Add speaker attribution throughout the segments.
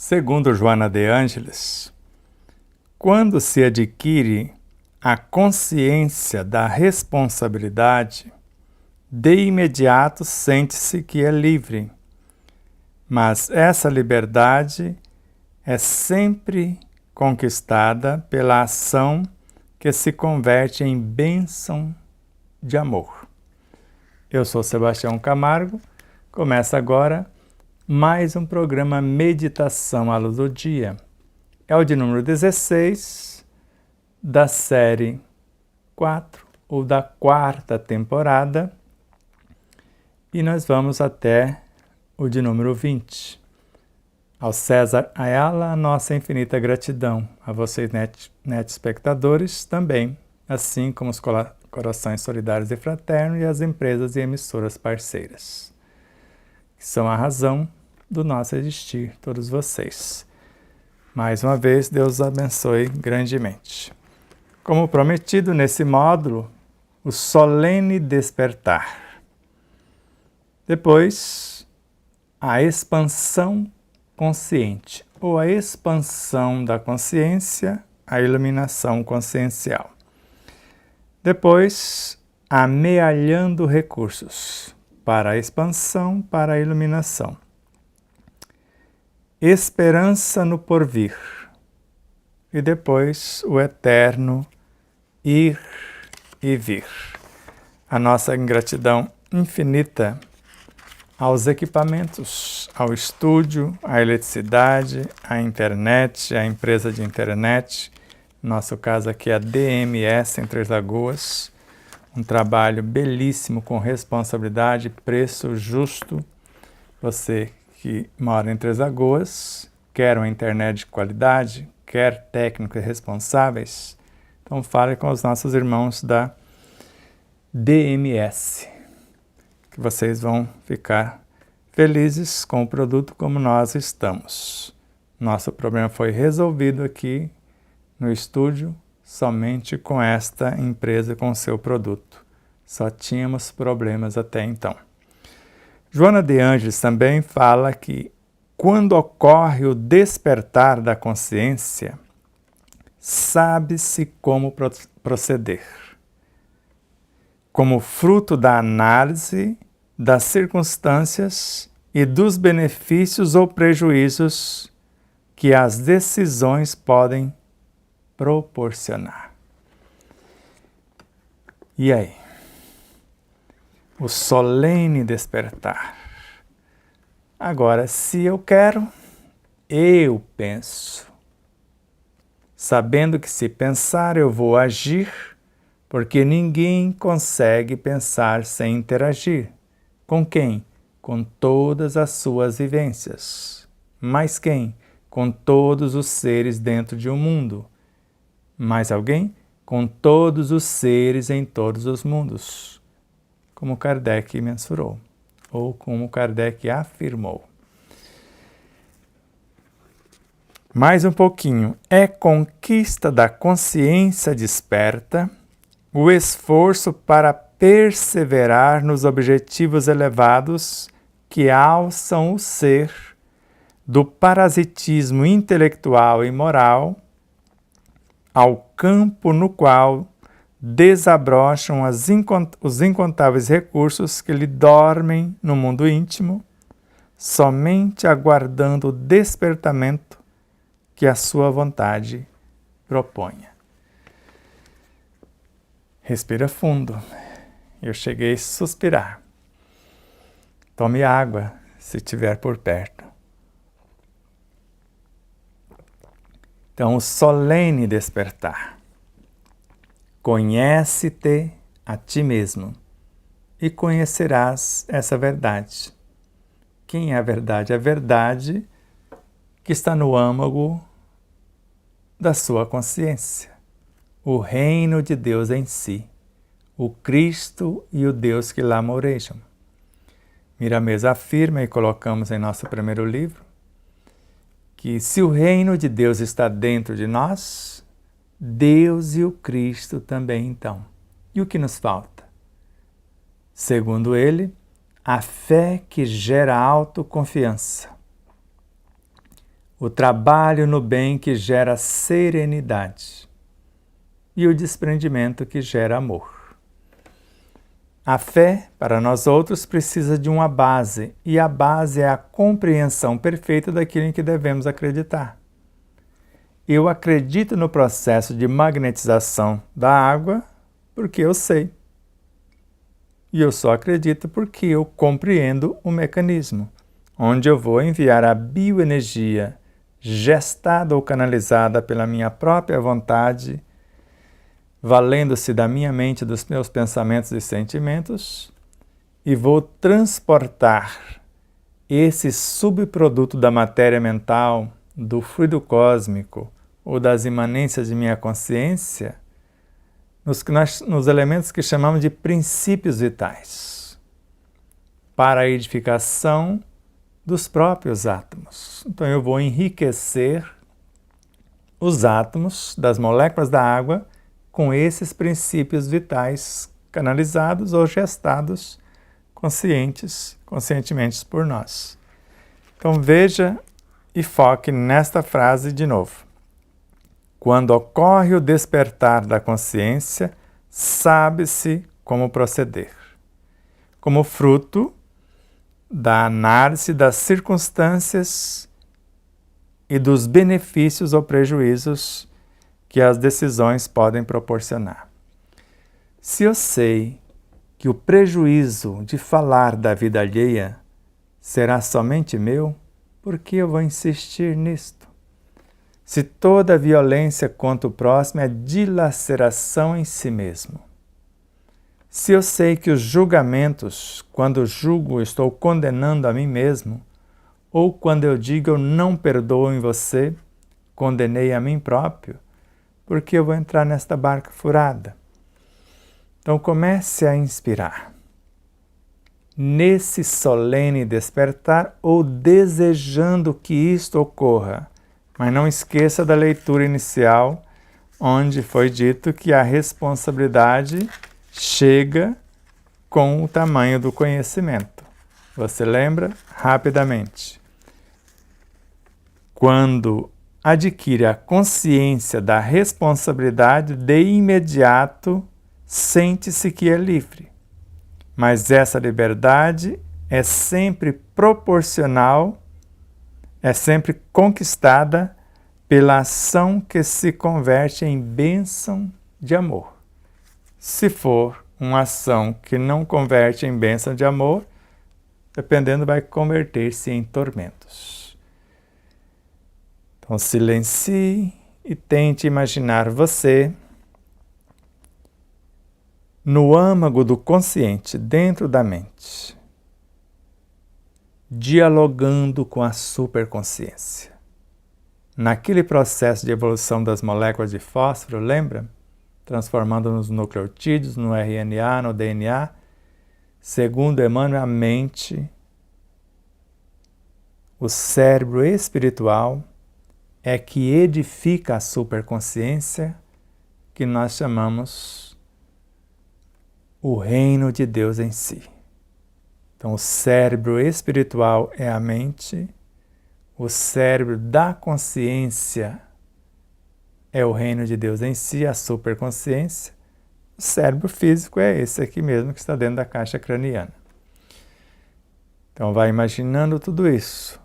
Speaker 1: Segundo Joana de Ângeles, quando se adquire a consciência da responsabilidade, de imediato sente-se que é livre, mas essa liberdade é sempre conquistada pela ação que se converte em bênção de amor. Eu sou Sebastião Camargo, começa agora mais um programa Meditação à Luz do Dia. É o de número 16 da série 4 ou da quarta temporada e nós vamos até o de número 20. Ao César Ayala, a nossa infinita gratidão. A vocês, net espectadores, também, assim como os corações solidários e fraternos e as empresas e emissoras parceiras, que são a razão do nosso existir, todos vocês. Mais uma vez, Deus os abençoe grandemente. Como prometido nesse módulo, o solene despertar. Depois, a expansão consciente, ou a expansão da consciência, a iluminação consciencial. Depois, amealhando recursos para a expansão, para a iluminação. Esperança no porvir. E depois, o eterno ir e vir. A nossa ingratidão infinita aos equipamentos, ao estúdio, à eletricidade, à internet, à empresa de internet. No nosso caso aqui é a DMS em Três Lagoas. Um trabalho belíssimo, com responsabilidade, preço justo. Você que mora em Três Lagoas, quer uma internet de qualidade, quer técnicos responsáveis, então fale com os nossos irmãos da DMS, que vocês vão ficar felizes com o produto como nós estamos. Nosso problema foi resolvido aqui no estúdio somente com esta empresa, com o seu produto. Só tínhamos problemas até então. Joana de Ângeles também fala que quando ocorre o despertar da consciência, sabe-se como proceder. Como fruto da análise das circunstâncias e dos benefícios ou prejuízos que as decisões podem proporcionar. E aí? O solene despertar. Agora, se eu quero, eu penso. Sabendo que se pensar eu vou agir, porque ninguém consegue pensar sem interagir. Com quem? Com todas as suas vivências. Mas quem? Com todos os seres dentro de um mundo. Mais alguém? Com todos os seres em todos os mundos. Como Kardec mensurou, ou como Kardec afirmou. Mais um pouquinho. É conquista da consciência desperta o esforço para perseverar nos objetivos elevados que alçam o ser do parasitismo intelectual e moral ao campo no qual desabrocham os incontáveis recursos que lhe dormem no mundo íntimo, somente aguardando o despertamento que a sua vontade proponha. Respira fundo. Eu cheguei a suspirar. Tome água, se estiver por perto. Então, o solene despertar. Conhece-te a ti mesmo e conhecerás essa verdade. Quem é a verdade? A verdade que está no âmago da sua consciência. O reino de Deus em si. O Cristo e o Deus que lá morejam. Miramês afirma, e colocamos em nosso primeiro livro, que se o reino de Deus está dentro de nós, Deus e o Cristo também então. E o que nos falta? Segundo ele, a fé que gera autoconfiança. o trabalho no bem que gera serenidade e o desprendimento que gera amor. A fé, para nós outros, precisa de uma base, e a base é a compreensão perfeita daquilo em que devemos acreditar. Eu acredito no processo de magnetização da água porque eu sei. E eu só acredito porque eu compreendo o mecanismo, onde eu vou enviar a bioenergia gestada ou canalizada pela minha própria vontade, valendo-se da minha mente, dos meus pensamentos e sentimentos, e vou transportar esse subproduto da matéria mental, do fluido cósmico ou das imanências de minha consciência nos elementos que chamamos de princípios vitais, para a edificação dos próprios átomos. Então eu vou enriquecer os átomos das moléculas da água com esses princípios vitais canalizados ou gestados conscientemente por nós. Então veja e foque nesta frase de novo. Quando ocorre o despertar da consciência, sabe-se como proceder. Como fruto da análise das circunstâncias e dos benefícios ou prejuízos que as decisões podem proporcionar. Se eu sei que o prejuízo de falar da vida alheia será somente meu, por que eu vou insistir nisto? Se toda violência contra o próximo é dilaceração em si mesmo. Se eu sei que os julgamentos, quando julgo, estou condenando a mim mesmo, ou quando eu digo eu não perdoo em você, condenei a mim próprio, por que eu vou entrar nesta barca furada? Então comece a inspirar. Nesse solene despertar ou desejando que isto ocorra, mas não esqueça da leitura inicial, onde foi dito que a responsabilidade chega com o tamanho do conhecimento. Você lembra? Rapidamente. Quando adquire a consciência da responsabilidade, de imediato sente-se que é livre. Mas essa liberdade é sempre proporcional, é sempre conquistada pela ação que se converte em bênção de amor. Se for uma ação que não converte em bênção de amor, dependendo, vai converter-se em tormentos. Então silencie e tente imaginar você no âmago do consciente, dentro da mente, dialogando com a superconsciência. Naquele processo de evolução das moléculas de fósforo, lembra? Transformando nos nucleotídeos, no RNA, no DNA. Segundo Emmanuel, a mente, o cérebro espiritual, é que edifica a superconsciência, que nós chamamos o reino de Deus em si. Então, o cérebro espiritual é a mente, o cérebro da consciência é o reino de Deus em si, a superconsciência. O cérebro físico é esse aqui mesmo que está dentro da caixa craniana. Então, vai imaginando tudo isso.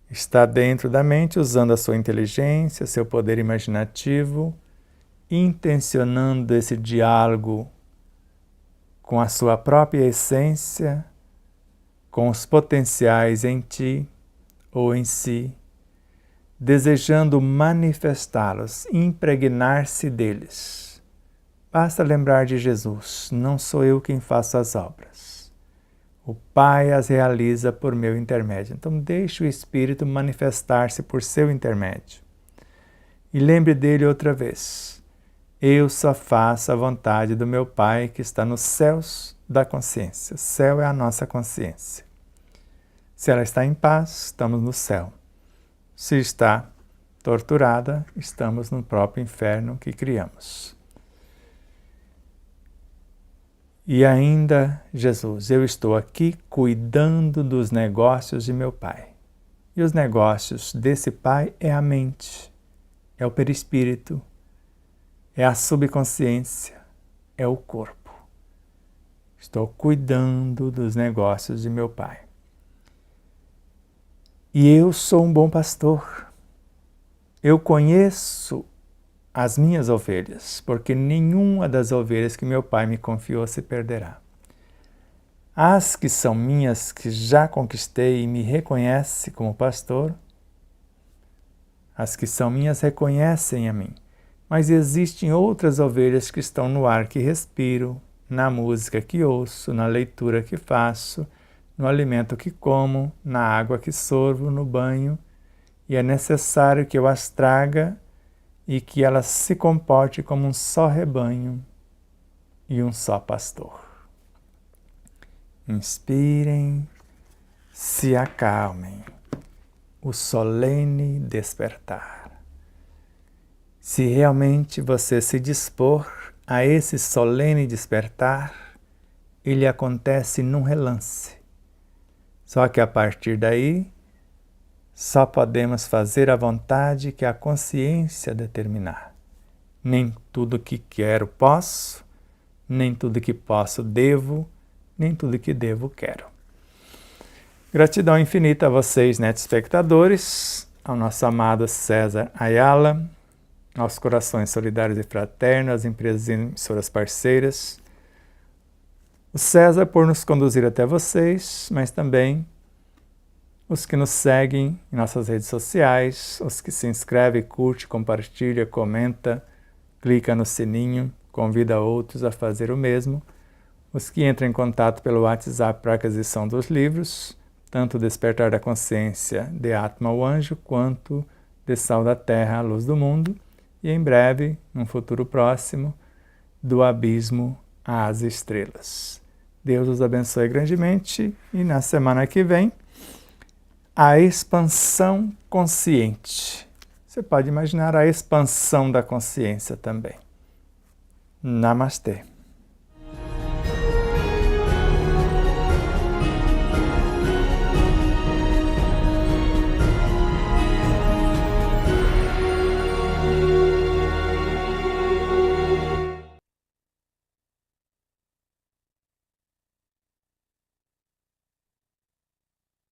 Speaker 1: Está dentro da mente, usando a sua inteligência, seu poder imaginativo, intencionando esse diálogo com a sua própria essência, com os potenciais em ti ou em si, desejando manifestá-los, impregnar-se deles. Basta lembrar de Jesus: não sou eu quem faço as obras. O Pai as realiza por meu intermédio. Então deixe o Espírito manifestar-se por seu intermédio. E lembre dele outra vez: eu só faço a vontade do meu Pai que está nos céus da consciência. O céu é a nossa consciência. Se ela está em paz, estamos no céu. Se está torturada, estamos no próprio inferno que criamos. E ainda, Jesus, eu estou aqui cuidando dos negócios de meu Pai. E os negócios desse pai é a mente, é o perispírito, é a subconsciência, é o corpo. Estou cuidando dos negócios de meu pai. E eu sou um bom pastor. Eu conheço as minhas ovelhas, porque nenhuma das ovelhas que meu pai me confiou se perderá. As que são minhas, que já conquistei e me reconhecem como pastor, as que são minhas reconhecem a mim. Mas existem outras ovelhas que estão no ar que respiro, na música que ouço, na leitura que faço, no alimento que como, na água que sorvo, no banho, e é necessário que eu as traga e que elas se comportem como um só rebanho e um só pastor. Inspirem, se acalmem, o solene despertar. Se realmente você se dispor a esse solene despertar, ele acontece num relance. Só que a partir daí, só podemos fazer a vontade que a consciência determinar. Nem tudo que quero posso, nem tudo que posso devo, nem tudo que devo quero. Gratidão infinita a vocês, espectadores, ao nosso amado César Ayala, aos corações solidários e fraternos, às empresas e emissoras parceiras. O César por nos conduzir até vocês, mas também os que nos seguem em nossas redes sociais, os que se inscrevem, curte, compartilha, comenta, clica no sininho, convida outros a fazer o mesmo, os que entram em contato pelo WhatsApp para aquisição dos livros, tanto o Despertar da Consciência de Atma o Anjo, quanto de Sal da Terra, a Luz do Mundo, e em breve, num futuro próximo, do Abismo às Estrelas. Deus os abençoe grandemente e na semana que vem, a expansão consciente. Você pode imaginar a expansão da consciência também. Namastê.